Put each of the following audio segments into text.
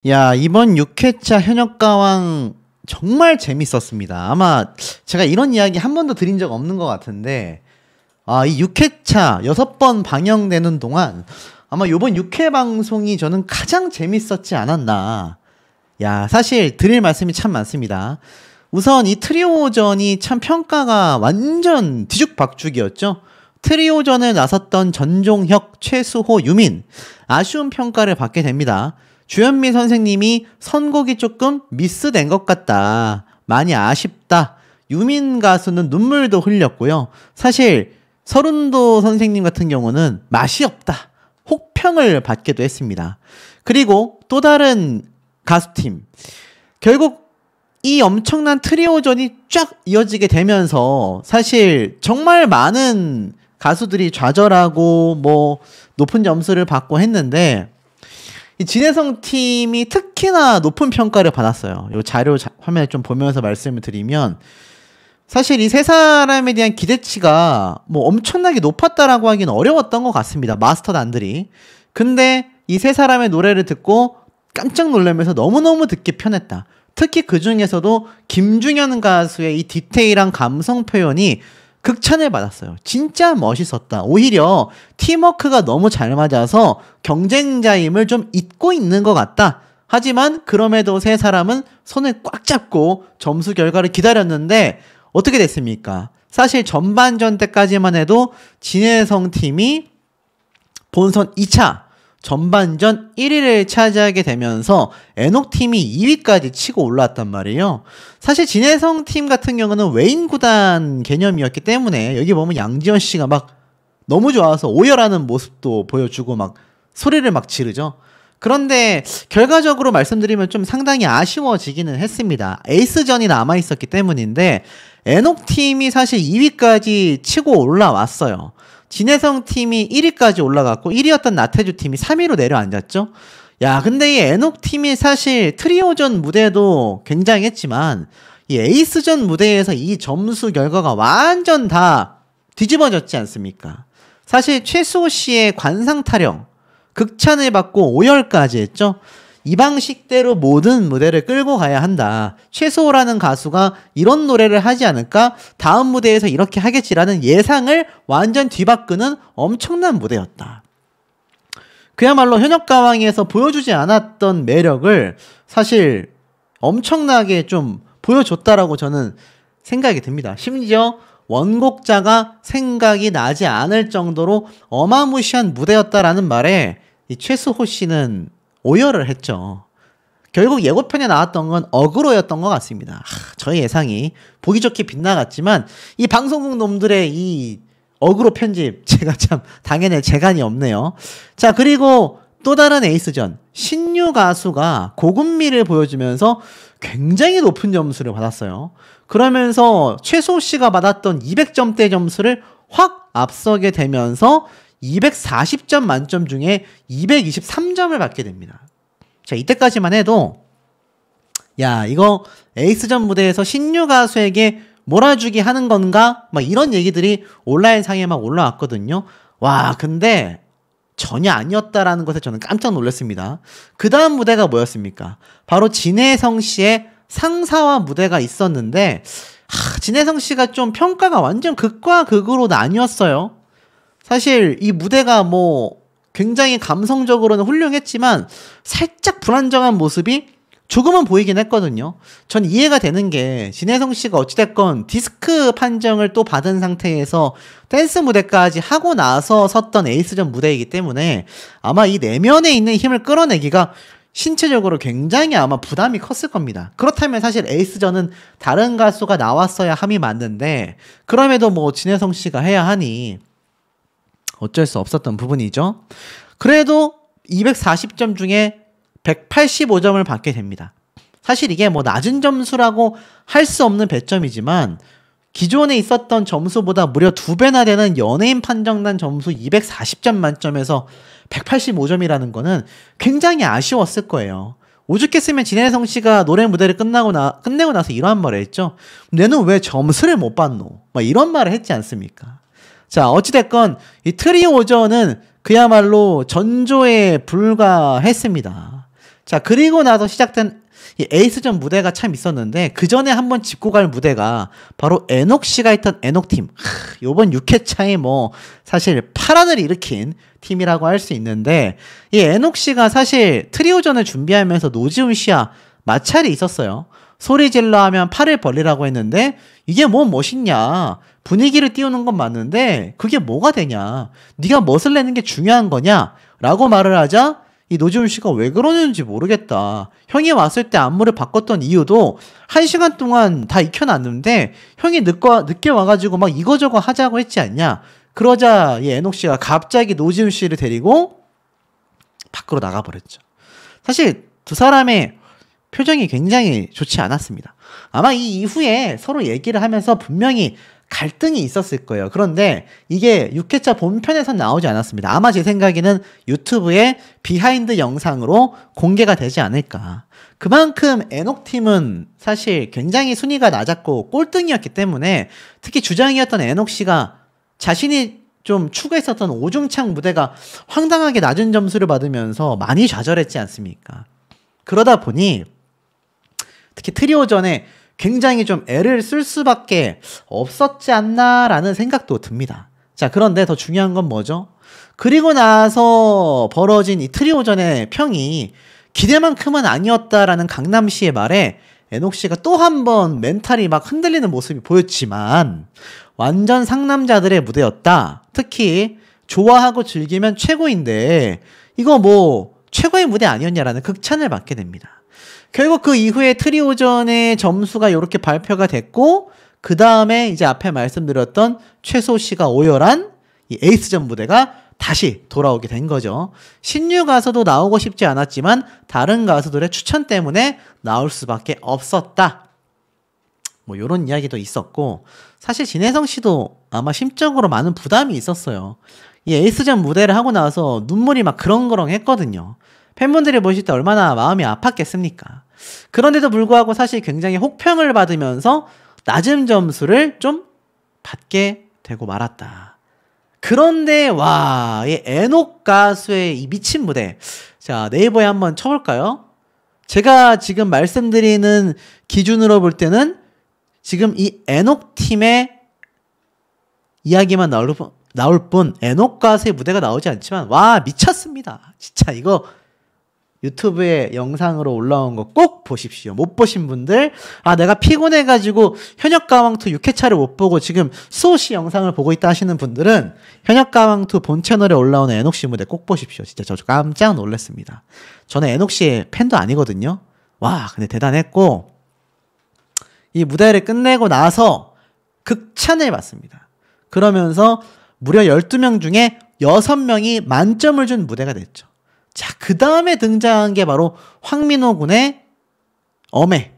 야, 이번 6회차 현역가왕 정말 재밌었습니다. 아마 제가 이런 이야기 한 번도 드린 적 없는 것 같은데, 이 6회차 6번 방영되는 동안 아마 요번 6회 방송이 저는 가장 재밌었지 않았나. 야, 사실 드릴 말씀이 참 많습니다. 우선 이 트리오전이 참 평가가 완전 뒤죽박죽이었죠. 트리오전에 나섰던 전종혁, 최수호, 유민 아쉬운 평가를 받게 됩니다. 주현미 선생님이 선곡이 조금 미스된 것 같다. 많이 아쉽다. 유민 가수는 눈물도 흘렸고요. 사실 서른도 선생님 같은 경우는 맛이 없다. 혹평을 받기도 했습니다. 그리고 또 다른 가수팀. 결국 이 엄청난 트리오전이 쫙 이어지게 되면서 사실 정말 많은 가수들이 좌절하고 뭐 높은 점수를 받고 했는데 이 진혜성 팀이 특히나 높은 평가를 받았어요. 이 자료 화면을 좀 보면서 말씀을 드리면 사실 이 세 사람에 대한 기대치가 뭐 엄청나게 높았다라고 하기는 어려웠던 것 같습니다. 마스터단들이. 근데 이 세 사람의 노래를 듣고 깜짝 놀라면서 너무너무 듣기 편했다. 특히 그 중에서도 김중현 가수의 이 디테일한 감성 표현이 극찬을 받았어요. 진짜 멋있었다. 오히려 팀워크가 너무 잘 맞아서 경쟁자임을 좀 잊고 있는 것 같다. 하지만 그럼에도 세 사람은 손을 꽉 잡고 점수 결과를 기다렸는데 어떻게 됐습니까? 사실 전반전 때까지만 해도 진혜성 팀이 본선 2차 전반전 1위를 차지하게 되면서 에녹팀이 2위까지 치고 올라왔단 말이에요. 사실 진혜성 팀 같은 경우는 외인 구단 개념이었기 때문에 여기 보면 양지원 씨가 막 너무 좋아서 오열하는 모습도 보여주고 막 소리를 막 지르죠. 그런데 결과적으로 말씀드리면 좀 상당히 아쉬워지기는 했습니다. 에이스전이 남아있었기 때문인데 에녹팀이 사실 2위까지 치고 올라왔어요. 진혜성 팀이 1위까지 올라갔고 1위였던 나태주 팀이 3위로 내려앉았죠. 야, 근데 이 에녹 팀이 사실 트리오전 무대도 굉장했지만 이 에이스전 무대에서 이 점수 결과가 완전 다 뒤집어졌지 않습니까? 사실 최수호 씨의 관상 타령 극찬을 받고 오열까지 했죠. 이 방식대로 모든 무대를 끌고 가야 한다. 최수호라는 가수가 이런 노래를 하지 않을까? 다음 무대에서 이렇게 하겠지라는 예상을 완전 뒤바꾸는 엄청난 무대였다. 그야말로 현역가왕에서 보여주지 않았던 매력을 사실 엄청나게 좀 보여줬다라고 저는 생각이 듭니다. 심지어 원곡자가 생각이 나지 않을 정도로 어마무시한 무대였다라는 말에 이 최수호 씨는 오열을 했죠. 결국 예고편에 나왔던 건 어그로였던 것 같습니다. 저의 예상이 보기 좋게 빗나갔지만 이 방송국 놈들의 이 어그로 편집 제가 참 당연히 재간이 없네요. 자, 그리고 또 다른 에이스전 신유 가수가 고급미를 보여주면서 굉장히 높은 점수를 받았어요. 그러면서 최수호 씨가 받았던 200점대 점수를 확 앞서게 되면서 240점 만점 중에 223점을 받게 됩니다. 자, 이때까지만 해도 야, 이거 에이스전 무대에서 신유 가수에게 몰아주기 하는 건가? 막 이런 얘기들이 온라인상에 막 올라왔거든요. 와, 근데 전혀 아니었다라는 것에 저는 깜짝 놀랐습니다. 그 다음 무대가 뭐였습니까? 바로 진혜성 씨의 상사와 무대가 있었는데 진혜성 씨가 좀 평가가 완전 극과 극으로 나뉘었어요. 사실 이 무대가 뭐 굉장히 감성적으로는 훌륭했지만 살짝 불안정한 모습이 조금은 보이긴 했거든요. 전 이해가 되는 게 진혜성 씨가 어찌됐건 디스크 판정을 또 받은 상태에서 댄스 무대까지 하고 나서 섰던 에이스전 무대이기 때문에 아마 이 내면에 있는 힘을 끌어내기가 신체적으로 굉장히 아마 부담이 컸을 겁니다. 그렇다면 사실 에이스전은 다른 가수가 나왔어야 함이 맞는데 그럼에도 뭐 진혜성 씨가 해야 하니 어쩔 수 없었던 부분이죠. 그래도 240점 중에 185점을 받게 됩니다. 사실 이게 뭐 낮은 점수라고 할 수 없는 배점이지만 기존에 있었던 점수보다 무려 2배나 되는 연예인 판정단 점수 240점 만점에서 185점이라는 거는 굉장히 아쉬웠을 거예요. 오죽했으면 진혜성 씨가 노래 무대를 끝내고 나서 이러한 말을 했죠. 내는 왜 점수를 못 받노? 막 이런 말을 했지 않습니까? 자, 어찌됐건 이 트리오전은 그야말로 전조에 불과했습니다. 자, 그리고 나서 시작된 이 에이스전 무대가 참 있었는데 그 전에 한번 짚고 갈 무대가 바로 에녹 씨가 있던 에녹팀. 요번 6회차에 뭐 사실 파란을 일으킨 팀이라고 할 수 있는데 이 에녹 씨가 사실 트리오전을 준비하면서 노지훈 씨와 마찰이 있었어요. 소리 질러 하면 팔을 벌리라고 했는데 이게 뭐 멋있냐. 분위기를 띄우는 건 맞는데 그게 뭐가 되냐. 네가 멋을 내는 게 중요한 거냐. 라고 말을 하자 이 노지훈 씨가 왜 그러는지 모르겠다. 형이 왔을 때 안무를 바꿨던 이유도 1시간 동안 다 익혀놨는데 형이 늦게 와가지고 막 이거저거 하자고 했지 않냐. 그러자 이 에녹 씨가 갑자기 노지훈 씨를 데리고 밖으로 나가버렸죠. 사실 두 사람의 표정이 굉장히 좋지 않았습니다. 아마 이 이후에 서로 얘기를 하면서 분명히 갈등이 있었을 거예요. 그런데 이게 6회차 본편에선 나오지 않았습니다. 아마 제 생각에는 유튜브에 비하인드 영상으로 공개가 되지 않을까. 그만큼 에녹팀은 사실 굉장히 순위가 낮았고 꼴등이었기 때문에 특히 주장이었던 에녹 씨가 자신이 좀 추구했었던 오중창 무대가 황당하게 낮은 점수를 받으면서 많이 좌절했지 않습니까? 그러다 보니 특히 트리오전에 굉장히 좀 애를 쓸 수밖에 없었지 않나라는 생각도 듭니다. 자, 그런데 더 중요한 건 뭐죠? 그리고 나서 벌어진 이 트리오전의 평이 기대만큼은 아니었다라는 강남시의 말에 에녹 씨가 또 한 번 멘탈이 막 흔들리는 모습이 보였지만 완전 상남자들의 무대였다. 특히 좋아하고 즐기면 최고인데 이거 뭐 최고의 무대 아니었냐라는 극찬을 받게 됩니다. 결국 그 이후에 트리오전의 점수가 이렇게 발표가 됐고 그 다음에 이제 앞에 말씀드렸던 최소 씨가 오열한 이 에이스전 무대가 다시 돌아오게 된 거죠. 신유 가수도 나오고 싶지 않았지만 다른 가수들의 추천 때문에 나올 수밖에 없었다. 뭐 이런 이야기도 있었고 사실 진혜성 씨도 아마 심적으로 많은 부담이 있었어요. 이 에이스전 무대를 하고 나서 눈물이 막 그렁그렁 했거든요. 팬분들이 보실 때 얼마나 마음이 아팠겠습니까? 그런데도 불구하고 사실 굉장히 혹평을 받으면서 낮은 점수를 좀 받게 되고 말았다. 그런데 와, 이 에녹 가수의 이 미친 무대. 자, 네이버에 한번 쳐볼까요? 제가 지금 말씀드리는 기준으로 볼 때는 지금 이 에녹 팀의 이야기만 나올 뿐 에녹 가수의 무대가 나오지 않지만 와, 미쳤습니다. 진짜 이거 유튜브에 영상으로 올라온 거 꼭 보십시오. 못 보신 분들, 아 내가 피곤해가지고 현역가왕2 6회차를 못 보고 지금 수호씨 영상을 보고 있다 하시는 분들은 현역가왕2 본 채널에 올라오는 에녹씨 무대 꼭 보십시오. 진짜 저 깜짝 놀랐습니다. 저는 에녹씨의 팬도 아니거든요. 와, 근데 대단했고 이 무대를 끝내고 나서 극찬을 받습니다. 그러면서 무려 12명 중에 6명이 만점을 준 무대가 됐죠. 자, 그 다음에 등장한 게 바로 황민호 군의 엄해.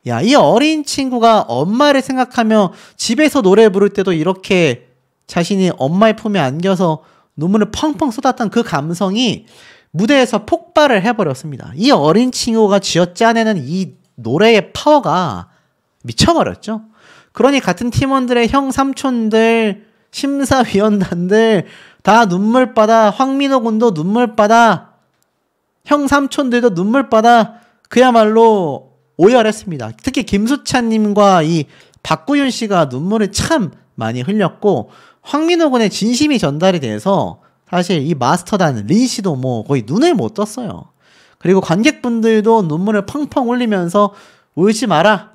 야, 이 어린 친구가 엄마를 생각하며 집에서 노래 부를 때도 이렇게 자신이 엄마의 품에 안겨서 눈물을 펑펑 쏟았던 그 감성이 무대에서 폭발을 해버렸습니다. 이 어린 친구가 쥐어짜내는 이 노래의 파워가 미쳐버렸죠. 그러니 같은 팀원들의 형 삼촌들, 심사위원단들 다 눈물바다, 황민호 군도 눈물바다, 형 삼촌들도 눈물바다, 그야말로 오열했습니다. 특히 김수찬님과 이 박구윤 씨가 눈물을 참 많이 흘렸고 황민호 군의 진심이 전달이 돼서 사실 이 마스터단 린 씨도 뭐 거의 눈을 못 떴어요. 그리고 관객분들도 눈물을 펑펑 흘리면서 울지 마라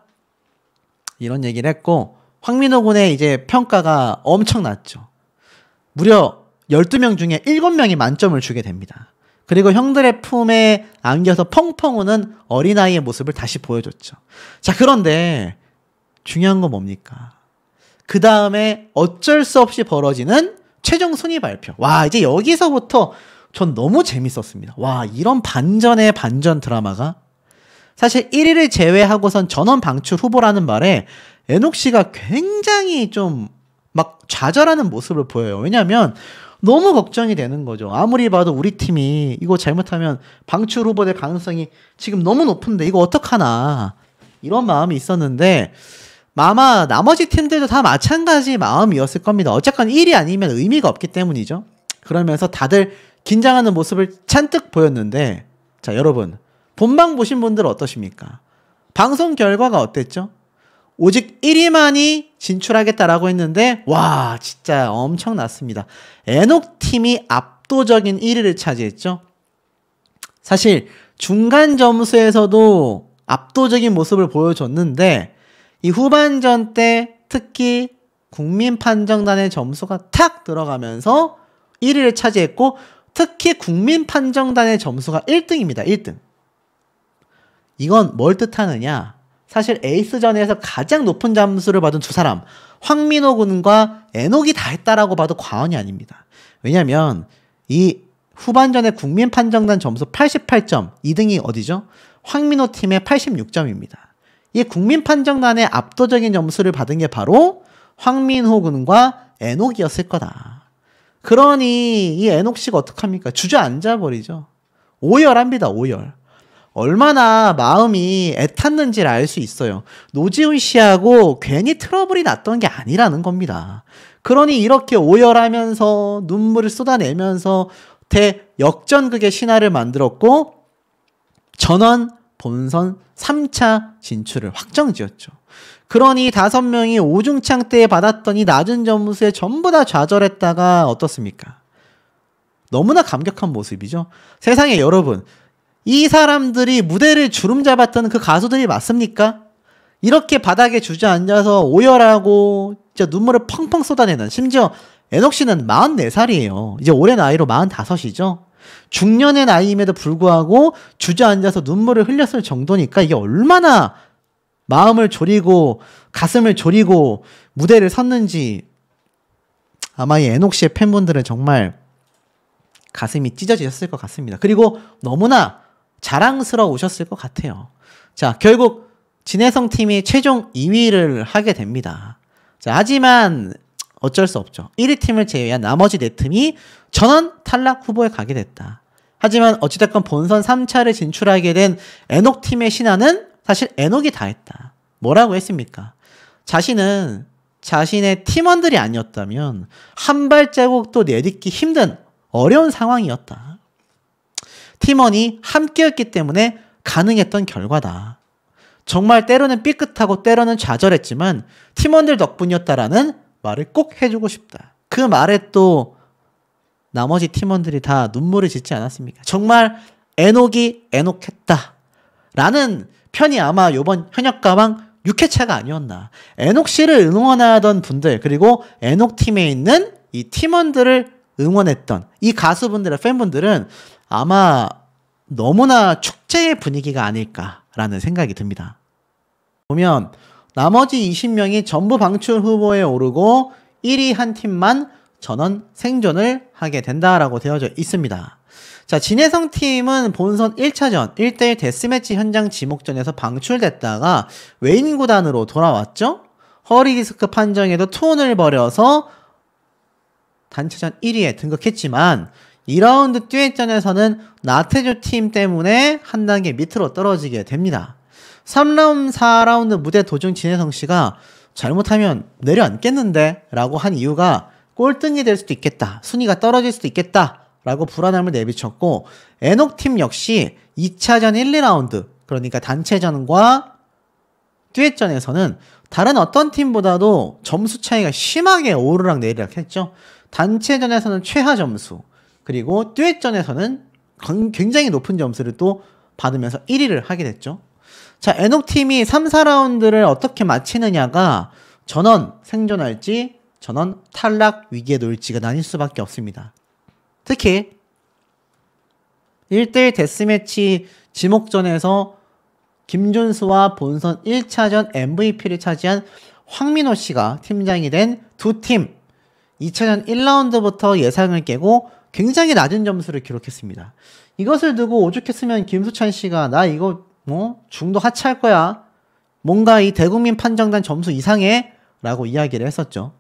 이런 얘기를 했고 황민호 군의 이제 평가가 엄청났죠. 무려 12명 중에 7명이 만점을 주게 됩니다. 그리고 형들의 품에 안겨서 펑펑 우는 어린아이의 모습을 다시 보여줬죠. 자, 그런데 중요한 건 뭡니까? 그 다음에 어쩔 수 없이 벌어지는 최종 순위 발표. 와, 이제 여기서부터 전 너무 재밌었습니다. 와, 이런 반전의 반전 드라마가 사실 1위를 제외하고선 전원 방출 후보라는 말에 에녹 씨가 굉장히 좀 막 좌절하는 모습을 보여요. 왜냐하면 너무 걱정이 되는 거죠. 아무리 봐도 우리 팀이 이거 잘못하면 방출 후보 될 가능성이 지금 너무 높은데 이거 어떡하나 이런 마음이 있었는데 아마 나머지 팀들도 다 마찬가지 마음이었을 겁니다. 어쨌건 1위 아니면 의미가 없기 때문이죠. 그러면서 다들 긴장하는 모습을 잔뜩 보였는데 자, 여러분 본방 보신 분들 어떠십니까? 방송 결과가 어땠죠? 오직 1위만이 진출하겠다라고 했는데 와 진짜 엄청났습니다. 에녹팀이 압도적인 1위를 차지했죠. 사실 중간 점수에서도 압도적인 모습을 보여줬는데 이 후반전 때 특히 국민판정단의 점수가 탁 들어가면서 1위를 차지했고 특히 국민판정단의 점수가 1등입니다. 1등. 이건 뭘 뜻하느냐? 사실 에이스전에서 가장 높은 점수를 받은 두 사람 황민호 군과 에녹이 다 했다라고 봐도 과언이 아닙니다. 왜냐면 이 후반전에 국민판정단 점수 88점 2등이 어디죠? 황민호 팀의 86점입니다. 이 국민판정단의 압도적인 점수를 받은 게 바로 황민호 군과 에녹이었을 거다. 그러니 이 에녹 씨가 어떡합니까? 주저앉아 버리죠. 오열합니다. 오열. 얼마나 마음이 애탔는지를 알 수 있어요. 노지훈 씨하고 괜히 트러블이 났던 게 아니라는 겁니다. 그러니 이렇게 오열하면서 눈물을 쏟아내면서 대역전극의 신화를 만들었고 전원 본선 3차 진출을 확정지었죠. 그러니 5명이 오중창 때 받았던 이 낮은 점수에 전부 다 좌절했다가 어떻습니까? 너무나 감격한 모습이죠. 세상에 여러분, 이 사람들이 무대를 주름잡았던 그 가수들이 맞습니까? 이렇게 바닥에 주저앉아서 오열하고 진짜 눈물을 펑펑 쏟아내는, 심지어 에녹 씨는 44살이에요. 이제 올해 나이로 45이죠. 중년의 나이임에도 불구하고 주저앉아서 눈물을 흘렸을 정도니까 이게 얼마나 마음을 졸이고 가슴을 졸이고 무대를 섰는지 아마 이 에녹 씨의 팬분들은 정말 가슴이 찢어지셨을 것 같습니다. 그리고 너무나 자랑스러우셨을 것 같아요. 자, 결국 진혜성 팀이 최종 2위를 하게 됩니다. 자, 하지만 어쩔 수 없죠. 1위 팀을 제외한 나머지 4팀이 전원 탈락 후보에 가게 됐다. 하지만 어찌됐건 본선 3차를 진출하게 된 에녹 팀의 신화는 사실 에녹이 다 했다. 뭐라고 했습니까? 자신은 자신의 팀원들이 아니었다면 한 발자국도 내딛기 힘든 어려운 상황이었다. 팀원이 함께였기 때문에 가능했던 결과다. 정말 때로는 삐끗하고 때로는 좌절했지만 팀원들 덕분이었다라는 말을 꼭 해주고 싶다. 그 말에 또 나머지 팀원들이 다 눈물을 짓지 않았습니까? 정말 에녹이 에녹했다 라는 편이 아마 이번 현역가왕 6회차가 아니었나. 에녹 씨를 응원하던 분들, 그리고 에녹 팀에 있는 이 팀원들을 응원했던 이 가수분들의 팬분들은 아마 너무나 축제의 분위기가 아닐까라는 생각이 듭니다. 보면 나머지 20명이 전부 방출 후보에 오르고 1위 한 팀만 전원 생존을 하게 된다라고 되어져 있습니다. 자, 진혜성 팀은 본선 1차전 1대1 데스매치 현장 지목전에서 방출됐다가 외인 구단으로 돌아왔죠. 허리디스크 판정에도 투혼을 벌여서 단체전 1위에 등극했지만 2라운드 듀엣전에서는 나태주 팀 때문에 한 단계 밑으로 떨어지게 됩니다. 3라운드, 4라운드 무대 도중 진혜성 씨가 잘못하면 내려앉겠는데? 라고 한 이유가 꼴등이 될 수도 있겠다. 순위가 떨어질 수도 있겠다. 라고 불안함을 내비쳤고, 에녹 팀 역시 2차전 1, 2라운드, 그러니까 단체전과 듀엣전에서는 다른 어떤 팀보다도 점수 차이가 심하게 오르락 내리락 했죠. 단체전에서는 최하 점수, 그리고 듀엣전에서는 굉장히 높은 점수를 또 받으면서 1위를 하게 됐죠. 자, 에녹 팀이 3, 4라운드를 어떻게 마치느냐가 전원 생존할지 전원 탈락 위기에 놓일지가 나뉠 수밖에 없습니다. 특히 1대1 데스매치 지목전에서 김준수와 본선 1차전 MVP를 차지한 황민호 씨가 팀장이 된 두 팀 2차전 1라운드부터 예상을 깨고 굉장히 낮은 점수를 기록했습니다. 이것을 두고 오죽했으면 김수찬 씨가 나 이거 중도 하차할 거야. 뭔가 이 대국민 판정단 점수 이상해 라고 이야기를 했었죠.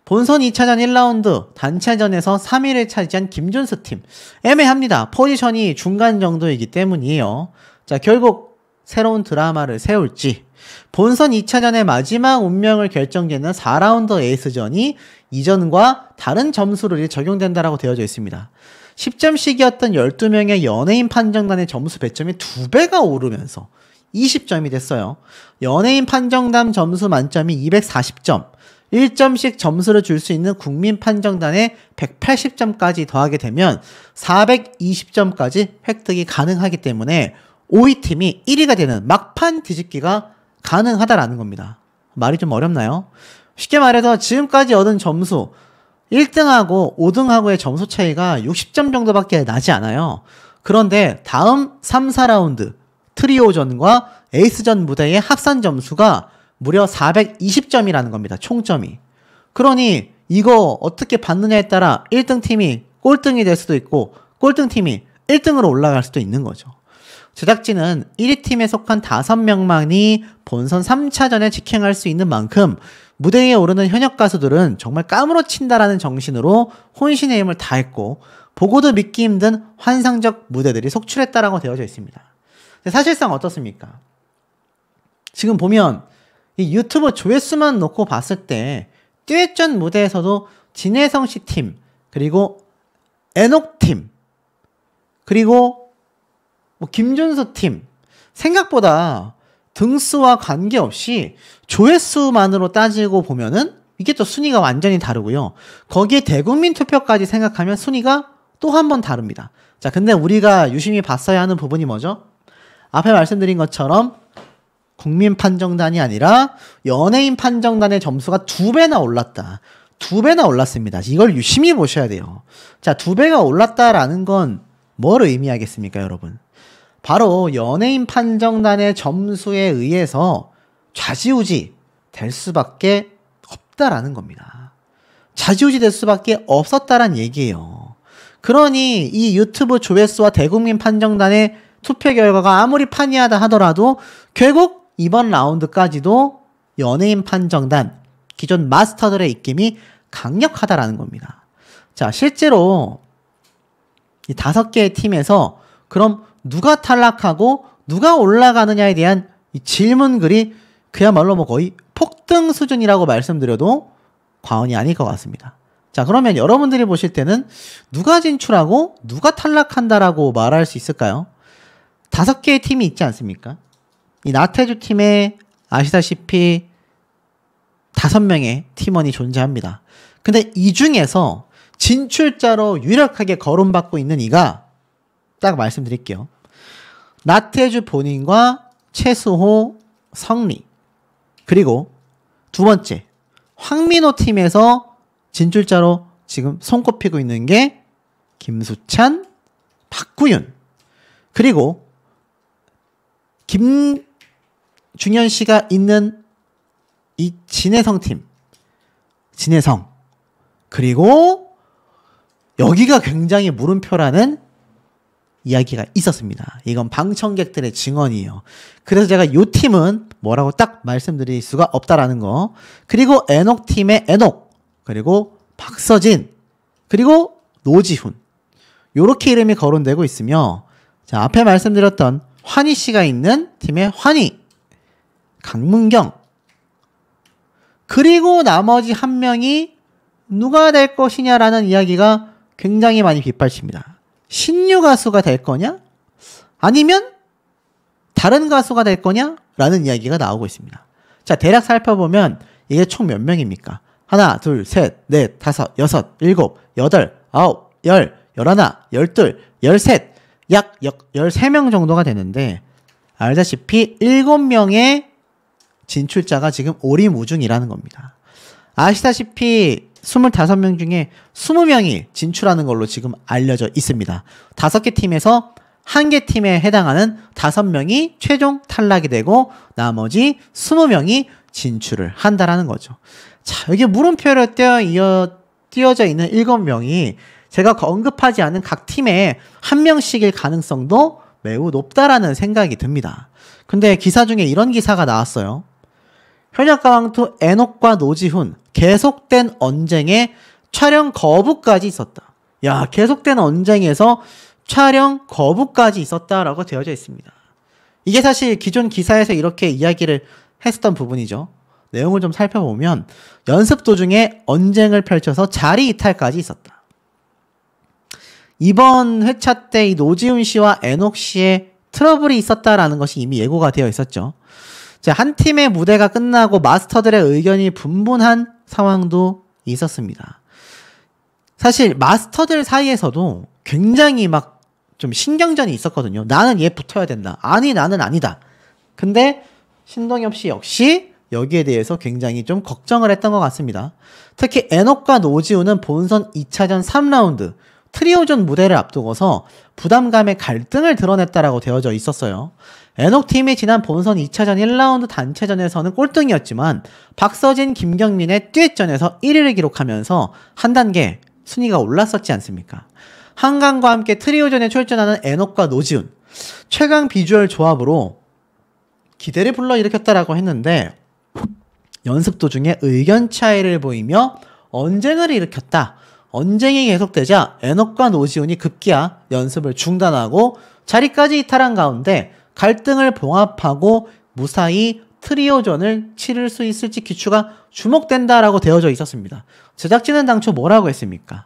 본선 2차전 1라운드 단체전에서 3위를 차지한 김준수 팀. 애매합니다. 포지션이 중간 정도이기 때문이에요. 자, 결국 새로운 드라마를 세울지 본선 2차전의 마지막 운명을 결정짓는 4라운드 에이스전이 이전과 다른 점수를 적용된다라고 되어져 있습니다. 10점씩이었던 12명의 연예인 판정단의 점수 배점이 2배가 오르면서 20점이 됐어요. 연예인 판정단 점수 만점이 240점, 1점씩 점수를 줄 수 있는 국민 판정단에 180점까지 더하게 되면 420점까지 획득이 가능하기 때문에 5위 팀이 1위가 되는 막판 뒤집기가 가능하다라는 겁니다. 말이 좀 어렵나요? 쉽게 말해서 지금까지 얻은 점수 1등하고 5등하고의 점수 차이가 60점 정도밖에 나지 않아요. 그런데 다음 3, 4라운드 트리오전과 에이스전 무대의 합산 점수가 무려 420점이라는 겁니다. 총점이. 그러니 이거 어떻게 받느냐에 따라 1등 팀이 꼴등이 될 수도 있고 꼴등 팀이 1등으로 올라갈 수도 있는 거죠. 제작진은 1위 팀에 속한 5명만이 본선 3차전에 직행할 수 있는 만큼 무대에 오르는 현역 가수들은 정말 까무러친다라는 정신으로 혼신의 힘을 다했고 보고도 믿기 힘든 환상적 무대들이 속출했다라고 되어져 있습니다. 사실상 어떻습니까? 지금 보면 이 유튜브 조회수만 놓고 봤을 때 듀엣전 무대에서도 진혜성 씨 팀, 그리고 에녹 팀, 그리고 뭐 김준수 팀, 생각보다 등수와 관계없이 조회수만으로 따지고 보면은 이게 또 순위가 완전히 다르고요. 거기에 대국민 투표까지 생각하면 순위가 또 한 번 다릅니다. 자, 근데 우리가 유심히 봤어야 하는 부분이 뭐죠? 앞에 말씀드린 것처럼 국민 판정단이 아니라 연예인 판정단의 점수가 2배나 올랐다. 2배나 올랐습니다. 이걸 유심히 보셔야 돼요. 자, 2배가 올랐다라는 건 뭘 의미하겠습니까, 여러분? 바로 연예인 판정단의 점수에 의해서 좌지우지 될 수밖에 없다라는 겁니다. 좌지우지 될 수밖에 없었다란 얘기예요. 그러니 이 유튜브 조회수와 대국민 판정단의 투표 결과가 아무리 판이하다 하더라도 결국 이번 라운드까지도 연예인 판정단, 기존 마스터들의 입김이 강력하다라는 겁니다. 자, 실제로 이 5개의 팀에서 그럼 누가 탈락하고 누가 올라가느냐에 대한 이 질문글이 그야말로 뭐 거의 폭등 수준이라고 말씀드려도 과언이 아닐 것 같습니다. 자, 그러면 여러분들이 보실 때는 누가 진출하고 누가 탈락한다라고 말할 수 있을까요? 5개의 팀이 있지 않습니까? 이 나태주 팀에 아시다시피 5명의 팀원이 존재합니다. 근데 이 중에서 진출자로 유력하게 거론받고 있는 이가 딱 말씀드릴게요. 나태주 본인과 최수호, 성리, 그리고 두 번째 황민호 팀에서 진출자로 지금 손꼽히고 있는 게 김수찬, 박구윤, 그리고 김중현 씨가 있는 이 진혜성 팀, 진혜성, 그리고 여기가 굉장히 물음표라는 이야기가 있었습니다. 이건 방청객들의 증언이에요. 그래서 제가 이 팀은 뭐라고 딱 말씀드릴 수가 없다라는 거. 그리고 에녹 팀의 에녹, 그리고 박서진, 그리고 노지훈, 요렇게 이름이 거론되고 있으며, 자, 앞에 말씀드렸던 환희 씨가 있는 팀의 환희, 강문경, 그리고 나머지 한 명이 누가 될 것이냐라는 이야기가 굉장히 많이 빗발칩니다. 신유 가수가 될 거냐? 아니면 다른 가수가 될 거냐? 라는 이야기가 나오고 있습니다. 자, 대략 살펴보면 이게 총 몇 명입니까? 하나, 둘, 셋, 넷, 다섯, 여섯, 일곱, 여덟, 아홉, 열, 열하나, 열둘, 열셋, 약 13명 정도가 되는데, 알다시피 7명의 진출자가 지금 오리무중이라는 겁니다. 아시다시피 25명 중에 20명이 진출하는 걸로 지금 알려져 있습니다. 5개 팀에서 1개 팀에 해당하는 5명이 최종 탈락이 되고 나머지 20명이 진출을 한다라는 거죠. 자, 여기 물음표로 띄어져 있는 7명이 제가 언급하지 않은 각 팀에 1명씩일 가능성도 매우 높다라는 생각이 듭니다. 근데 기사 중에 이런 기사가 나왔어요. 현역가왕2 에녹과 노지훈 계속된 언쟁에 촬영 거부까지 있었다. 야, 계속된 언쟁에서 촬영 거부까지 있었다라고 되어져 있습니다. 이게 사실 기존 기사에서 이렇게 이야기를 했었던 부분이죠. 내용을 좀 살펴보면 연습 도중에 언쟁을 펼쳐서 자리 이탈까지 있었다. 이번 회차 때 이 노지훈 씨와 에녹 씨의 트러블이 있었다라는 것이 이미 예고가 되어 있었죠. 자, 한 팀의 무대가 끝나고 마스터들의 의견이 분분한 상황도 있었습니다. 사실 마스터들 사이에서도 굉장히 막 좀 신경전이 있었거든요. 나는 얘 붙어야 된다. 아니, 나는 아니다. 근데 신동엽 씨 역시 여기에 대해서 굉장히 좀 걱정을 했던 것 같습니다. 특히 에녹과 노지훈은 본선 2차전 3라운드 트리오전 무대를 앞두고서 부담감의 갈등을 드러냈다라고 되어져 있었어요. 에녹 팀이 지난 본선 2차전 1라운드 단체전에서는 꼴등이었지만 박서진, 김경민의 듀엣전에서 1위를 기록하면서 한 단계 순위가 올랐었지 않습니까? 한강과 함께 트리오전에 출전하는 에녹과 노지훈, 최강 비주얼 조합으로 기대를 불러일으켰다라고 했는데 연습 도중에 의견 차이를 보이며 언쟁을 일으켰다. 언쟁이 계속되자 에녹과 노지훈이 급기야 연습을 중단하고 자리까지 이탈한 가운데 갈등을 봉합하고 무사히 트리오전을 치를 수 있을지 귀추가 주목된다라고 되어져 있었습니다. 제작진은 당초 뭐라고 했습니까?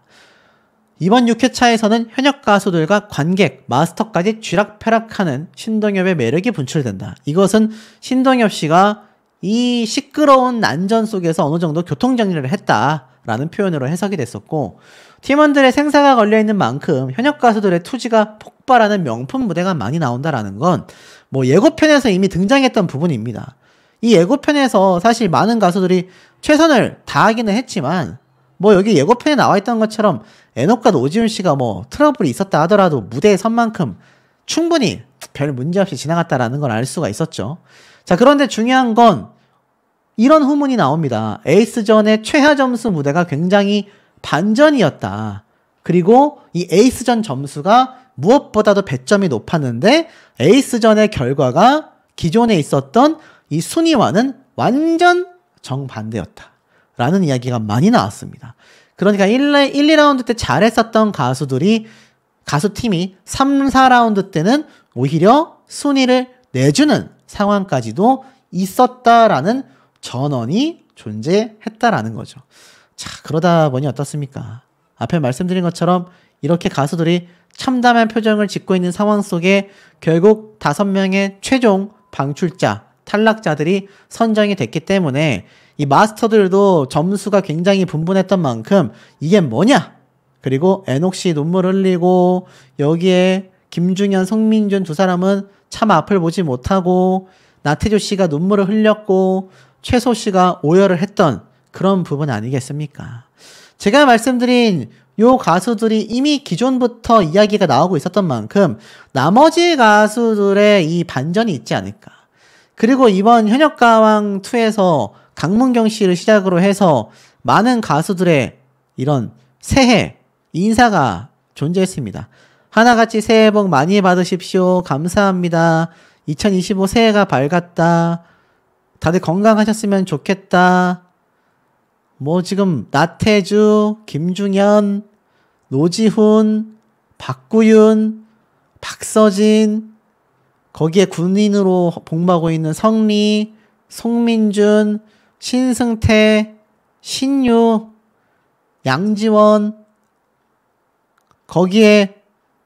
이번 6회차에서는 현역 가수들과 관객, 마스터까지 쥐락펴락하는 신동엽의 매력이 분출된다. 이것은 신동엽 씨가 이 시끄러운 난전 속에서 어느 정도 교통정리를 했다라는 표현으로 해석이 됐었고, 팀원들의 생사가 걸려있는 만큼 현역 가수들의 투지가 폭발하는 명품 무대가 많이 나온다라는 건 뭐 예고편에서 이미 등장했던 부분입니다. 이 예고편에서 사실 많은 가수들이 최선을 다하기는 했지만 뭐 여기 예고편에 나와있던 것처럼 에녹과 노지훈 씨가 뭐 트러블이 있었다 하더라도 무대에 선 만큼 충분히 별 문제없이 지나갔다라는 걸 알 수가 있었죠. 자, 그런데 중요한 건 이런 후문이 나옵니다. 에이스전의 최하 점수 무대가 굉장히 반전이었다. 그리고 이 에이스전 점수가 무엇보다도 배점이 높았는데 에이스전의 결과가 기존에 있었던 이 순위와는 완전 정반대였다. 라는 이야기가 많이 나왔습니다. 그러니까 1, 2라운드 때 잘했었던 가수팀이 3, 4라운드 때는 오히려 순위를 내주는 상황까지도 있었다라는 전언이 존재했다라는 거죠. 자, 그러다 보니 어떻습니까? 앞에 말씀드린 것처럼 이렇게 가수들이 참담한 표정을 짓고 있는 상황 속에 결국 5명의 최종 방출자, 탈락자들이 선정이 됐기 때문에 이 마스터들도 점수가 굉장히 분분했던 만큼 이게 뭐냐? 그리고 에녹 씨 눈물 흘리고 여기에 김중현, 송민준 두 사람은 참 앞을 보지 못하고 나태주 씨가 눈물을 흘렸고 최소 씨가 오열을 했던 그런 부분 아니겠습니까? 제가 말씀드린 요 가수들이 이미 기존부터 이야기가 나오고 있었던 만큼 나머지 가수들의 이 반전이 있지 않을까. 그리고 이번 현역가왕2에서 강문경 씨를 시작으로 해서 많은 가수들의 이런 새해 인사가 존재했습니다. 하나같이 새해 복 많이 받으십시오. 감사합니다. 2025 새해가 밝았다. 다들 건강하셨으면 좋겠다. 뭐 지금 나태주, 김중현, 노지훈, 박구윤, 박서진, 거기에 군인으로 복무하고 있는 성리, 송민준, 신승태, 신유, 양지원, 거기에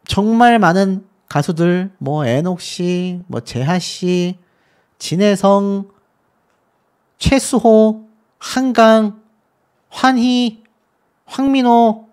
정말 많은 가수들, 뭐 에녹 씨, 뭐 재하 씨, 진혜성, 최수호, 한강, 환희, 황민호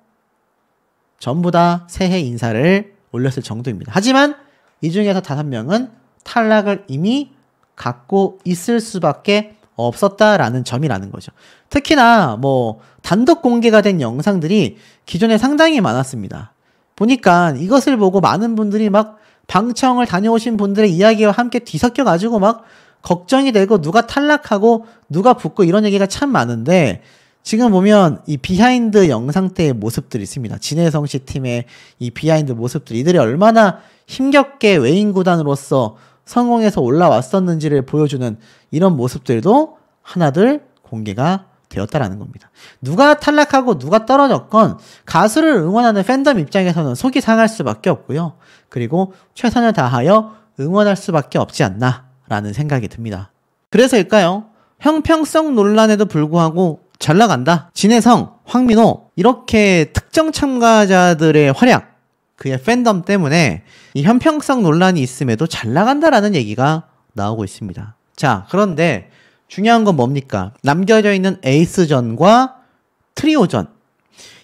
전부 다 새해 인사를 올렸을 정도입니다. 하지만 이 중에서 5명은 탈락을 이미 갖고 있을 수밖에 없었다라는 점이라는 거죠. 특히나 뭐 단독 공개가 된 영상들이 기존에 상당히 많았습니다. 보니까 이것을 보고 많은 분들이 막 방청을 다녀오신 분들의 이야기와 함께 뒤섞여 가지고 막 걱정이 되고 누가 탈락하고 누가 붙고 이런 얘기가 참 많은데 지금 보면 이 비하인드 영상 때의 모습들이 있습니다. 진혜성 씨 팀의 이 비하인드 모습들, 이들이 얼마나 힘겹게 외인 구단으로서 성공해서 올라왔었는지를 보여주는 이런 모습들도 하나둘 공개가 되었다라는 겁니다. 누가 탈락하고 누가 떨어졌건 가수를 응원하는 팬덤 입장에서는 속이 상할 수밖에 없고요. 그리고 최선을 다하여 응원할 수밖에 없지 않나라는 생각이 듭니다. 그래서일까요? 형평성 논란에도 불구하고 잘 나간다. 진혜성, 황민호 이렇게 특정 참가자들의 활약, 그의 팬덤 때문에 이 형평성 논란이 있음에도 잘 나간다라는 얘기가 나오고 있습니다. 자, 그런데 중요한 건 뭡니까? 남겨져 있는 에이스전과 트리오전.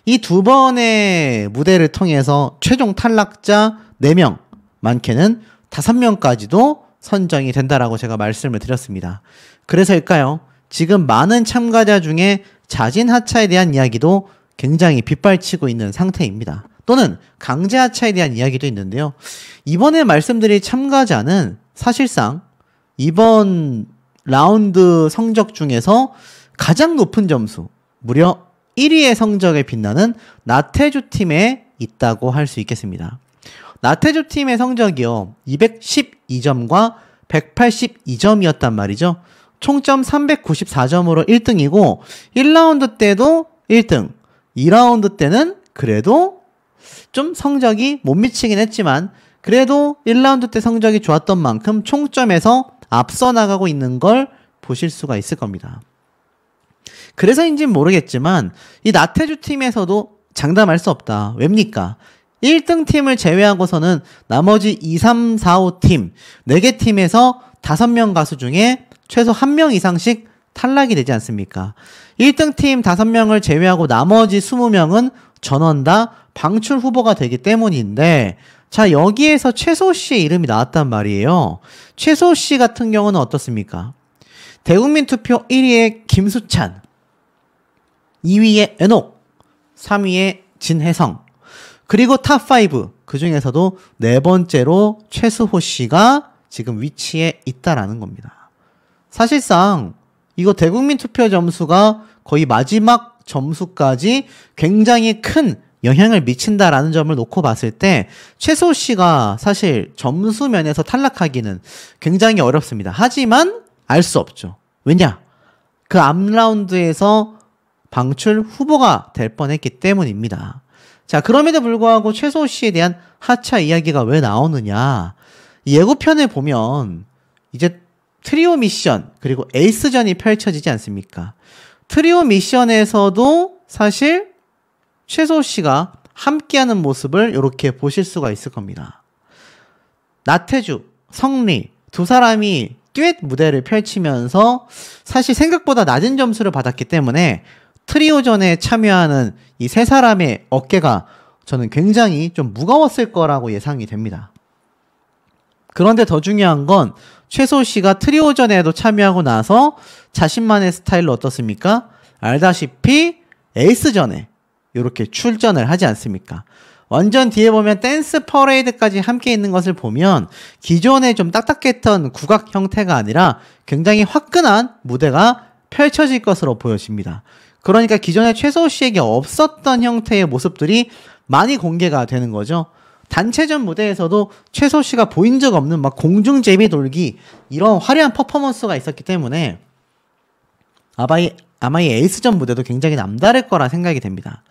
이 두 번의 무대를 통해서 최종 탈락자 4명, 많게는 5명까지도 선정이 된다라고 제가 말씀을 드렸습니다. 그래서일까요? 지금 많은 참가자 중에 자진 하차에 대한 이야기도 굉장히 빗발치고 있는 상태입니다. 또는 강제 하차에 대한 이야기도 있는데요. 이번에 말씀드릴 참가자는 사실상 이번 라운드 성적 중에서 가장 높은 점수, 무려 1위의 성적에 빛나는 나태주 팀에 있다고 할 수 있겠습니다. 나태주 팀의 성적이요, 212점과 182점이었단 말이죠. 총점 394점으로 1등이고 1라운드 때도 1등, 2라운드 때는 그래도 좀 성적이 못 미치긴 했지만 그래도 1라운드 때 성적이 좋았던 만큼 총점에서 앞서 나가고 있는 걸 보실 수가 있을 겁니다. 그래서인지는 모르겠지만 이 나태주 팀에서도 장담할 수 없다. 왜입니까? 1등 팀을 제외하고서는 나머지 2, 3, 4, 5팀 4개 팀에서 5명 가수 중에 최소 1명 이상씩 탈락이 되지 않습니까? 1등 팀 5명을 제외하고 나머지 20명은 전원 다 방출 후보가 되기 때문인데, 자, 여기에서 최소 씨의 이름이 나왔단 말이에요. 최소 씨 같은 경우는 어떻습니까? 대국민 투표 1위에 김수찬, 2위에 에녹, 3위에 진혜성, 그리고 탑5, 그 중에서도 4번째로 최수호 씨가 지금 위치에 있다라는 겁니다. 사실상 이거 대국민 투표 점수가 거의 마지막 점수까지 굉장히 큰 영향을 미친다라는 점을 놓고 봤을 때 최수호 씨가 사실 점수 면에서 탈락하기는 굉장히 어렵습니다. 하지만 알 수 없죠. 왜냐? 그 앞 라운드에서 방출 후보가 될 뻔했기 때문입니다. 자, 그럼에도 불구하고 최수호 씨에 대한 하차 이야기가 왜 나오느냐? 예고편을 보면 이제 트리오 미션 그리고 에이스전이 펼쳐지지 않습니까? 트리오 미션에서도 사실 최수호 씨가 함께하는 모습을 이렇게 보실 수가 있을 겁니다. 나태주, 성리 두 사람이 듀엣 무대를 펼치면서 사실 생각보다 낮은 점수를 받았기 때문에 트리오전에 참여하는 이 세 사람의 어깨가 저는 굉장히 좀 무거웠을 거라고 예상이 됩니다. 그런데 더 중요한 건 최수호 씨가 트리오전에도 참여하고 나서 자신만의 스타일로 어떻습니까? 알다시피 에이스전에 이렇게 출전을 하지 않습니까? 완전 뒤에 보면 댄스 퍼레이드까지 함께 있는 것을 보면 기존에 좀 딱딱했던 국악 형태가 아니라 굉장히 화끈한 무대가 펼쳐질 것으로 보여집니다. 그러니까 기존에 최수호 씨에게 없었던 형태의 모습들이 많이 공개가 되는 거죠. 단체전 무대에서도 최수호 씨가 보인 적 없는 막 공중 제비 돌기 이런 화려한 퍼포먼스가 있었기 때문에 아마 이 에이스전 무대도 굉장히 남다를 거라 생각이 됩니다.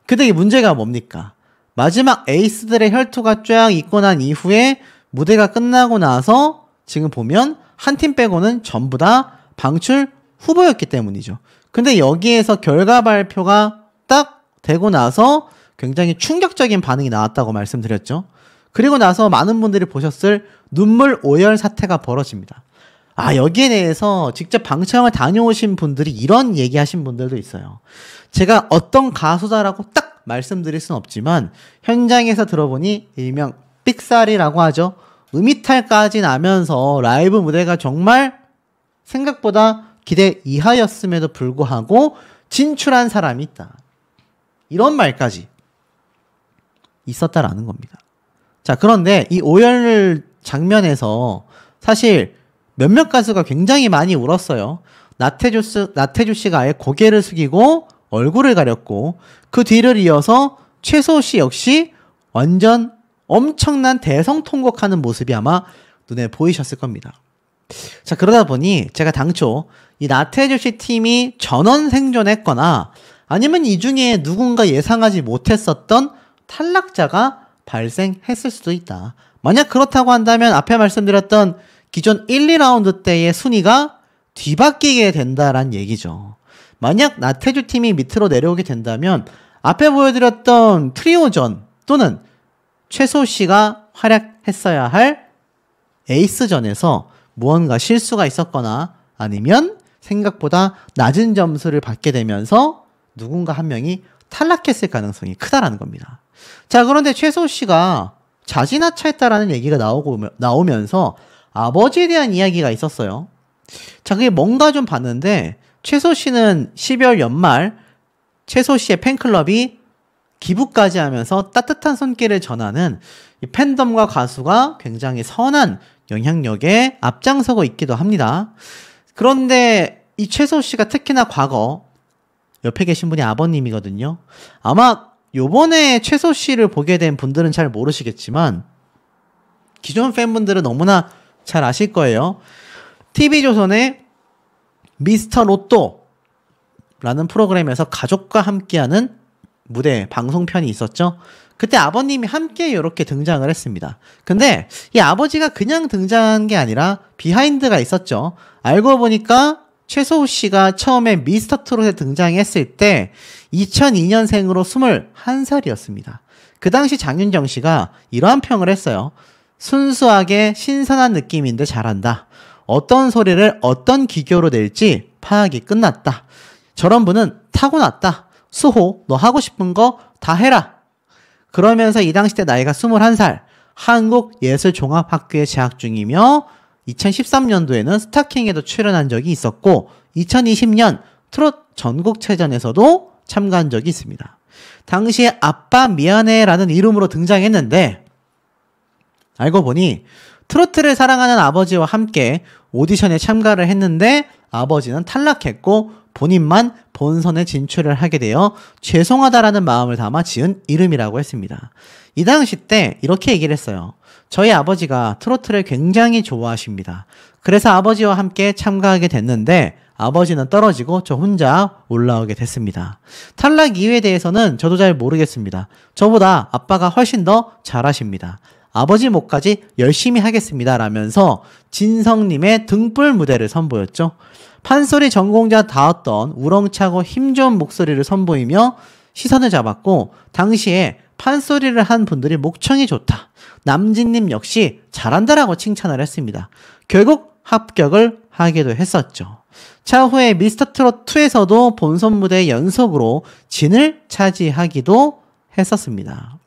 근데 이 문제가 뭡니까? 마지막 에이스들의 혈투가 쫙 있고 난 이후에 무대가 끝나고 나서 지금 보면 한 팀 빼고는 전부 다 방출 후보였기 때문이죠. 근데 여기에서 결과 발표가 딱 되고 나서 굉장히 충격적인 반응이 나왔다고 말씀드렸죠. 그리고 나서 많은 분들이 보셨을 눈물 오열 사태가 벌어집니다. 아, 여기에 대해서 직접 방청을 다녀오신 분들이 이런 얘기하신 분들도 있어요. 제가 어떤 가수다라고 딱 말씀드릴 순 없지만 현장에서 들어보니 일명 삑사리라고 하죠. 음이탈까지 나면서 라이브 무대가 정말 생각보다 기대 이하였음에도 불구하고 진출한 사람이 있다. 이런 말까지 있었다라는 겁니다. 자, 그런데 이 오열 장면에서 사실 몇몇 가수가 굉장히 많이 울었어요. 나태주 씨가 아예 고개를 숙이고 얼굴을 가렸고 그 뒤를 이어서 최수호 씨 역시 완전 엄청난 대성통곡하는 모습이 아마 눈에 보이셨을 겁니다. 자, 그러다 보니 제가 당초 이 나태주 씨 팀이 전원 생존했거나 아니면 이 중에 누군가 예상하지 못했었던 탈락자가 발생했을 수도 있다. 만약 그렇다고 한다면 앞에 말씀드렸던 기존 1, 2라운드 때의 순위가 뒤바뀌게 된다란 얘기죠. 만약 나태주 팀이 밑으로 내려오게 된다면 앞에 보여드렸던 트리오전 또는 최소 씨가 활약했어야 할 에이스전에서 무언가 실수가 있었거나 아니면 생각보다 낮은 점수를 받게 되면서 누군가 한 명이 탈락했을 가능성이 크다라는 겁니다. 자, 그런데 최소 씨가 자진하차했다라는 얘기가 나오면서 아버지에 대한 이야기가 있었어요. 자, 그게 뭔가 좀 봤는데 최소 씨는 12월 연말 최소 씨의 팬클럽이 기부까지 하면서 따뜻한 손길을 전하는 이 팬덤과 가수가 굉장히 선한 영향력에 앞장서고 있기도 합니다. 그런데 이 최소 씨가 특히나 과거 옆에 계신 분이 아버님이거든요. 아마 요번에 최소 씨를 보게 된 분들은 잘 모르시겠지만 기존 팬분들은 너무나 잘 아실 거예요. TV조선의 미스터 로또라는 프로그램에서 가족과 함께하는 무대 방송편이 있었죠. 그때 아버님이 함께 이렇게 등장을 했습니다. 근데 이 아버지가 그냥 등장한 게 아니라 비하인드가 있었죠. 알고 보니까 최소우 씨가 처음에 미스터 트롯에 등장했을 때 2002년생으로 21살이었습니다. 그 당시 장윤정 씨가 이러한 평을 했어요. 순수하게 신선한 느낌인데 잘한다. 어떤 소리를 어떤 기교로 낼지 파악이 끝났다. 저런 분은 타고났다. 수호, 너 하고 싶은 거 다 해라. 그러면서 이 당시 때 나이가 21살, 한국예술종합학교에 재학 중이며 2013년도에는 스타킹에도 출연한 적이 있었고 2020년 트롯 전국체전에서도 참가한 적이 있습니다. 당시에 아빠 미안해라는 이름으로 등장했는데 알고 보니 트로트를 사랑하는 아버지와 함께 오디션에 참가를 했는데 아버지는 탈락했고 본인만 본선에 진출을 하게 되어 죄송하다라는 마음을 담아 지은 이름이라고 했습니다. 이 당시 때 이렇게 얘기를 했어요. 저희 아버지가 트로트를 굉장히 좋아하십니다. 그래서 아버지와 함께 참가하게 됐는데 아버지는 떨어지고 저 혼자 올라오게 됐습니다. 탈락 이유에 대해서는 저도 잘 모르겠습니다. 저보다 아빠가 훨씬 더 잘하십니다. 아버지 몫까지 열심히 하겠습니다. 라면서 진성님의 등불 무대를 선보였죠. 판소리 전공자다웠던 우렁차고 힘 좋은 목소리를 선보이며 시선을 잡았고 당시에 판소리를 한 분들이 목청이 좋다. 남진님 역시 잘한다라고 칭찬을 했습니다. 결국 합격을 하기도 했었죠. 차후에 미스터트롯2에서도 본선 무대 연속으로 진을 차지하기도 했었습니다.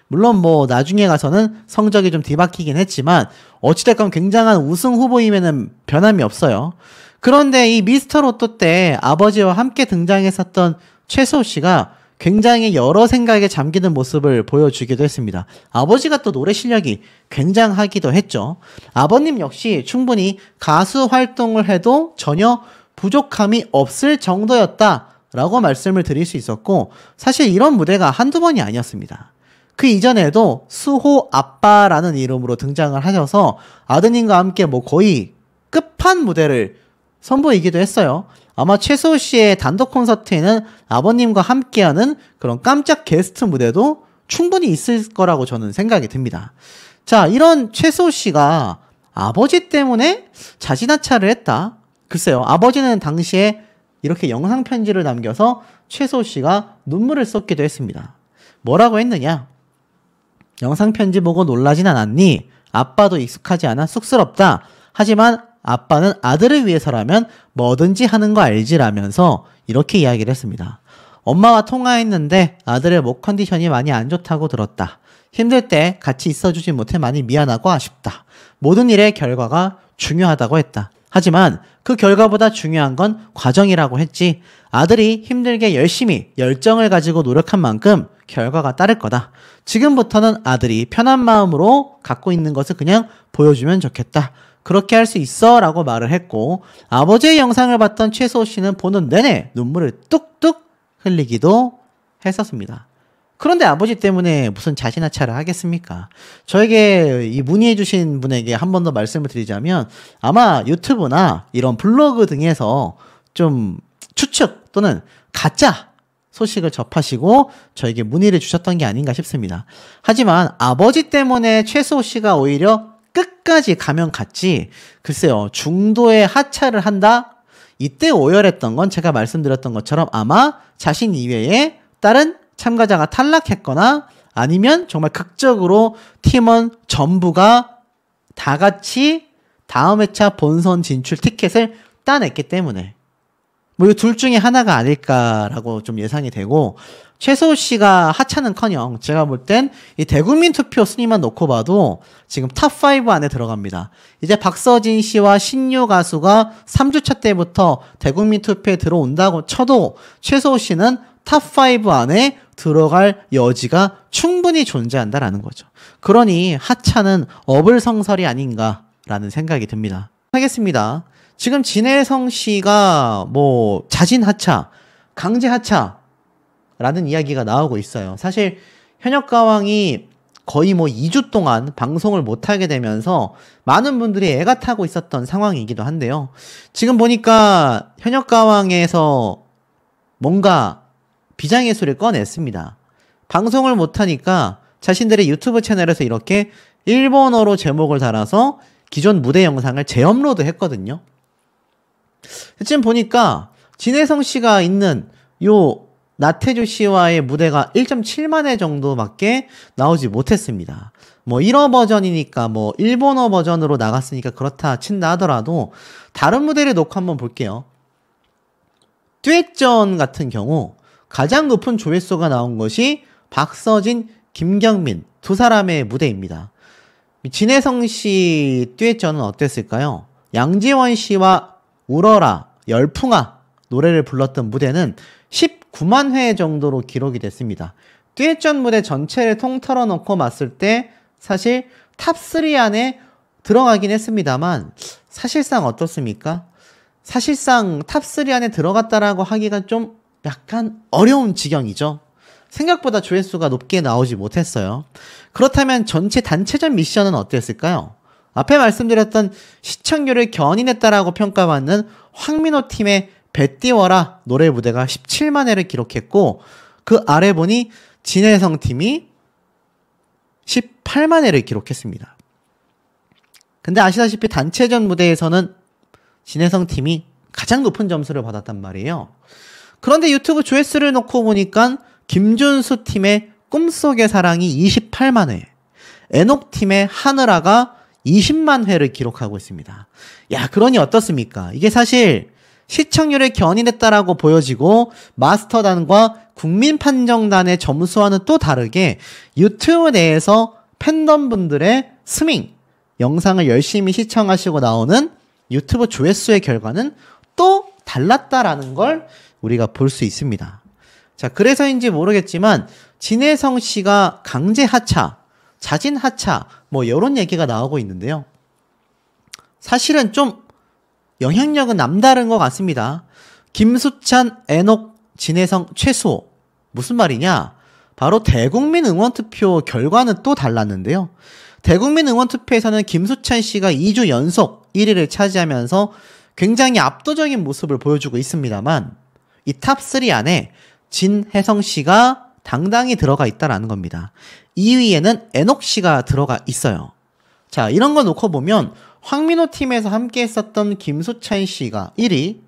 물론 뭐 나중에 가서는 성적이 좀 뒤바뀌긴 했지만 어찌됐건 굉장한 우승 후보임에는 변함이 없어요. 그런데 이 미스터 로또 때 아버지와 함께 등장했었던 최소우 씨가 굉장히 여러 생각에 잠기는 모습을 보여주기도 했습니다. 아버지가 또 노래 실력이 굉장하기도 했죠. 아버님 역시 충분히 가수 활동을 해도 전혀 부족함이 없을 정도였다라고 말씀을 드릴 수 있었고 사실 이런 무대가 한두 번이 아니었습니다. 그 이전에도 수호 아빠라는 이름으로 등장을 하셔서 아드님과 함께 뭐 거의 끝판 무대를 선보이기도 했어요. 아마 최소우 씨의 단독 콘서트에는 아버님과 함께하는 그런 깜짝 게스트 무대도 충분히 있을 거라고 저는 생각이 듭니다. 자, 이런 최소우 씨가 아버지 때문에 자진하차를 했다. 글쎄요, 아버지는 당시에 이렇게 영상 편지를 남겨서 최소우 씨가 눈물을 쏟기도 했습니다. 뭐라고 했느냐? 영상 편지 보고 놀라진 않았니? 아빠도 익숙하지 않아 쑥스럽다. 하지만 아빠는 아들을 위해서라면 뭐든지 하는 거 알지라면서 이렇게 이야기를 했습니다. 엄마와 통화했는데 아들의 목 컨디션이 많이 안 좋다고 들었다. 힘들 때 같이 있어주지 못해 많이 미안하고 아쉽다. 모든 일의 결과가 중요하다고 했다. 하지만 그 결과보다 중요한 건 과정이라고 했지. 아들이 힘들게 열심히 열정을 가지고 노력한 만큼 결과가 따를 거다. 지금부터는 아들이 편한 마음으로 갖고 있는 것을 그냥 보여주면 좋겠다. 그렇게 할 수 있어 라고 말을 했고 아버지의 영상을 봤던 최소우 씨는 보는 내내 눈물을 뚝뚝 흘리기도 했었습니다. 그런데 아버지 때문에 무슨 자진하차를 하겠습니까? 저에게 이 문의해 주신 분에게 한 번 더 말씀을 드리자면 아마 유튜브나 이런 블로그 등에서 좀 추측 또는 가짜 소식을 접하시고 저에게 문의를 주셨던 게 아닌가 싶습니다. 하지만 아버지 때문에 최소우 씨가 오히려 끝까지 가면 갔지 글쎄요 중도에 하차를 한다? 이때 오열했던 건 제가 말씀드렸던 것처럼 아마 자신 이외에 다른 참가자가 탈락했거나 아니면 정말 극적으로 팀원 전부가 다 같이 다음 회차 본선 진출 티켓을 따냈기 때문에 뭐 이 둘 중에 하나가 아닐까라고 좀 예상이 되고, 최소호 씨가 하차는커녕 제가 볼 땐 이 대국민 투표 순위만 놓고 봐도 지금 탑5 안에 들어갑니다. 이제 박서진 씨와 신유 가수가 3주차 때부터 대국민 투표에 들어온다고 쳐도 최소호 씨는 탑5 안에 들어갈 여지가 충분히 존재한다라는 거죠. 그러니 하차는 어불성설이 아닌가라는 생각이 듭니다. 하겠습니다. 지금 진혜성 씨가 뭐 자진 하차, 강제 하차라는 이야기가 나오고 있어요. 사실 현역가왕이 거의 뭐 2주 동안 방송을 못하게 되면서 많은 분들이 애가 타고 있었던 상황이기도 한데요. 지금 보니까 현역가왕에서 뭔가 비장의술을 꺼냈습니다. 방송을 못하니까 자신들의 유튜브 채널에서 이렇게 일본어로 제목을 달아서 기존 무대 영상을 재업로드 했거든요. 지금 보니까 진혜성 씨가 있는 요 나태주 씨와의 무대가 1.7만 회 정도밖에 나오지 못했습니다. 뭐 1어 버전이니까 뭐 일본어 버전으로 나갔으니까 그렇다 친다 하더라도 다른 무대를 놓고 한번 볼게요. 듀엣전 같은 경우 가장 높은 조회수가 나온 것이 박서진, 김경민 두 사람의 무대입니다. 진혜성 씨 듀엣전은 어땠을까요? 양지원 씨와 울어라, 열풍아 노래를 불렀던 무대는 19만 회 정도로 기록이 됐습니다. 듀엣전 무대 전체를 통틀어 놓고 봤을 때 사실 탑3 안에 들어가긴 했습니다만 사실상 어떻습니까? 사실상 탑3 안에 들어갔다라고 하기가 좀 약간 어려운 지경이죠. 생각보다 조회수가 높게 나오지 못했어요. 그렇다면 전체 단체전 미션은 어땠을까요? 앞에 말씀드렸던 시청률을 견인했다라고 평가받는 황민호 팀의 배 띄워라 노래 무대가 17만 회를 기록했고, 그 아래 보니 진혜성 팀이 18만 회를 기록했습니다. 근데 아시다시피 단체전 무대에서는 진혜성 팀이 가장 높은 점수를 받았단 말이에요. 그런데 유튜브 조회수를 놓고 보니까 김준수 팀의 꿈속의 사랑이 28만 회, 에녹 팀의 하늘아가 20만 회를 기록하고 있습니다. 야, 그러니 어떻습니까? 이게 사실 시청률을 견인했다라고 보여지고 마스터단과 국민판정단의 점수와는 또 다르게 유튜브 내에서 팬덤분들의 스밍, 영상을 열심히 시청하시고 나오는 유튜브 조회수의 결과는 또 달랐다라는 걸 우리가 볼 수 있습니다. 자, 그래서인지 모르겠지만 진혜성 씨가 강제 하차, 자진 하차 뭐 이런 얘기가 나오고 있는데요. 사실은 좀 영향력은 남다른 것 같습니다. 김수찬, 에녹, 진혜성, 최수호. 무슨 말이냐? 바로 대국민 응원투표 결과는 또 달랐는데요. 대국민 응원투표에서는 김수찬 씨가 2주 연속 1위를 차지하면서 굉장히 압도적인 모습을 보여주고 있습니다만 이 탑3 안에 진혜성 씨가 당당히 들어가 있다라는 겁니다. 2위에는 에녹 씨가 들어가 있어요. 자, 이런 거 놓고 보면 황민호 팀에서 함께 했었던 김수찬 씨가 1위,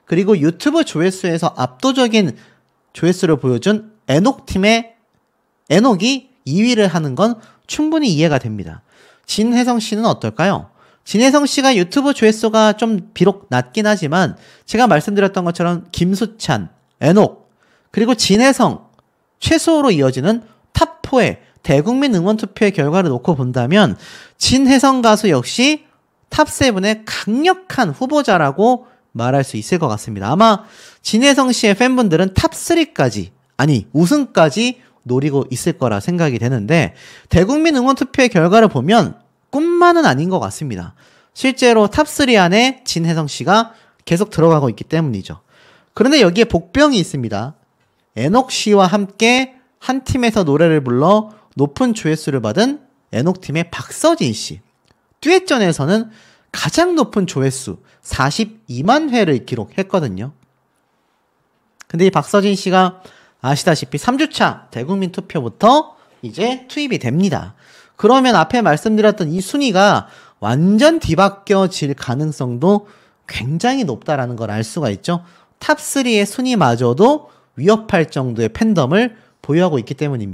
그리고 유튜브 조회수에서 압도적인 조회수를 보여준 에녹 팀의 에녹이 2위를 하는 건 충분히 이해가 됩니다. 진혜성 씨는 어떨까요? 진혜성 씨가 유튜브 조회수가 좀 비록 낮긴 하지만 제가 말씀드렸던 것처럼 김수찬, 에녹, 그리고 진혜성, 최소로 이어지는 탑4의 대국민 응원투표의 결과를 놓고 본다면 진혜성 가수 역시 탑7의 강력한 후보자라고 말할 수 있을 것 같습니다. 아마 진혜성 씨의 팬분들은 탑3까지, 아니 우승까지 노리고 있을 거라 생각이 되는데, 대국민 응원투표의 결과를 보면 꿈만은 아닌 것 같습니다. 실제로 탑3 안에 진혜성 씨가 계속 들어가고 있기 때문이죠. 그런데 여기에 복병이 있습니다. 에녹 씨와 함께 한 팀에서 노래를 불러 높은 조회수를 받은 에녹 팀의 박서진 씨. 듀엣전에서는 가장 높은 조회수 42만 회를 기록했거든요. 근데 이 박서진 씨가 아시다시피 3주차 대국민 투표부터 이제 투입이 됩니다. 그러면 앞에 말씀드렸던 이 순위가 완전 뒤바뀌어질 가능성도 굉장히 높다라는 걸 알 수가 있죠. 탑3의 순위마저도 위협할 정도의 팬덤을 보유하고 있기 때문입니다.